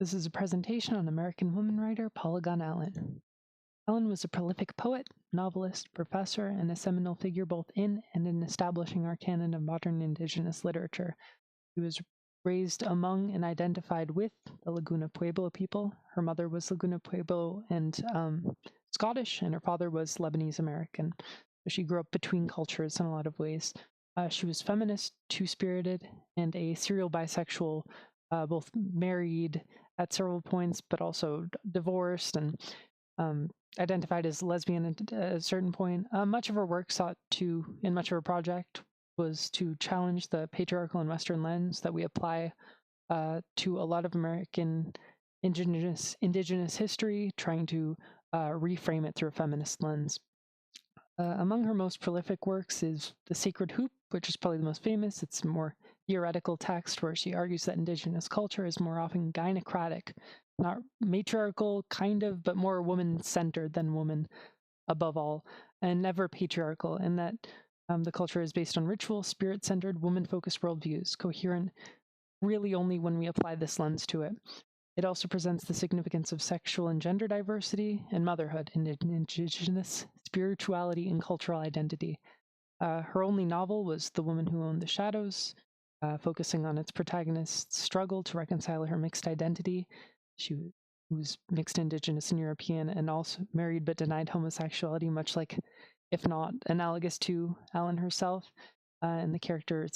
This is a presentation on American woman writer Paula Gunn Allen. Allen was a prolific poet, novelist, professor, and a seminal figure both in and in establishing our canon of modern Indigenous literature. She was raised among and identified with the Laguna Pueblo people. Her mother was Laguna Pueblo and Scottish, and her father was Lebanese American. So she grew up between cultures in a lot of ways. She was feminist, two-spirited, and a serial bisexual, both married at several points, but also divorced and identified as lesbian at a certain point. Much of her work in much of her project, was to challenge the patriarchal and Western lens that we apply to a lot of American indigenous history, trying to reframe it through a feminist lens. Among her most prolific works is The Sacred Hoop, which is probably the most famous. It's a more theoretical text where she argues that indigenous culture is more often gynocratic, not matriarchal, kind of, but more woman-centered than woman above all, and never patriarchal, and that the culture is based on ritual, spirit-centered, woman-focused worldviews, coherent really only when we apply this lens to it. It also presents the significance of sexual and gender diversity and motherhood, and indigenous spirituality and cultural identity. Her only novel was The Woman Who Owned the Shadows, focusing on its protagonist's struggle to reconcile her mixed identity. She was mixed Indigenous and European, and also married but denied homosexuality, much like, if not analogous to, Allen herself. And the character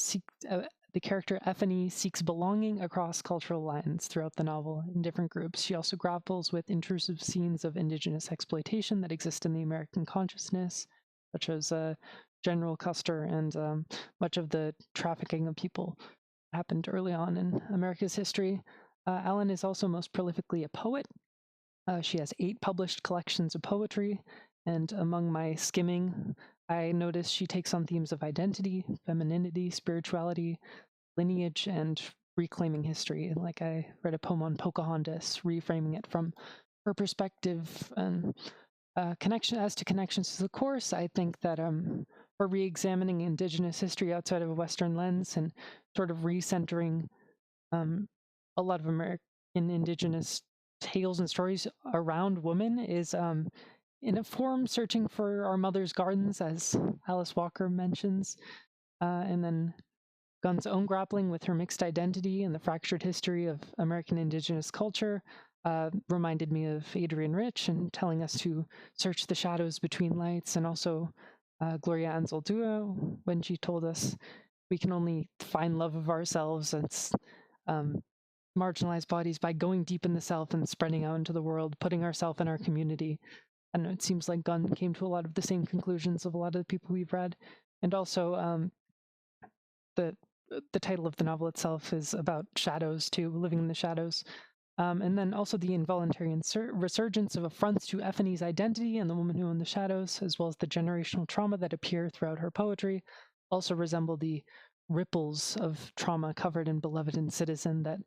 Effany seeks belonging across cultural lines throughout the novel in different groups. She also grapples with intrusive scenes of Indigenous exploitation that exist in the American consciousness, such as General Custer and much of the trafficking of people happened early on in America's history. Allen is also most prolifically a poet. She has 8 published collections of poetry, and among my skimming, I noticed she takes on themes of identity, femininity, spirituality, lineage, and reclaiming history. Like, I read a poem on Pocahontas, reframing it from her perspective. And connections to the course, I think that for re-examining Indigenous history outside of a Western lens and sort of recentering a lot of American Indigenous tales and stories around women is in a form searching for our mother's gardens, as Alice Walker mentions, and then Gunn's own grappling with her mixed identity and the fractured history of American Indigenous culture reminded me of Adrienne Rich and telling us to search the shadows between lights, and also Gloria Anzaldúa when she told us we can only find love of ourselves as marginalized bodies by going deep in the self and spreading out into the world, putting ourselves in our community. And it seems like Gunn came to a lot of the same conclusions of a lot of the people we've read. And also the title of the novel itself is about shadows too, living in the shadows. And then also the involuntary resurgence of affronts to Effany's identity and the woman who owned the shadows, as well as the generational trauma that appear throughout her poetry, also resemble the ripples of trauma covered in Beloved and Citizen, that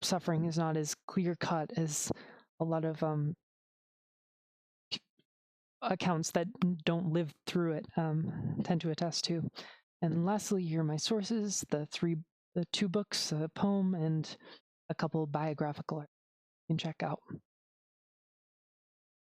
suffering is not as clear-cut as a lot of accounts that don't live through it tend to attest to. And lastly, here are my sources: the 2 books, a poem, and a couple biographical you can check out.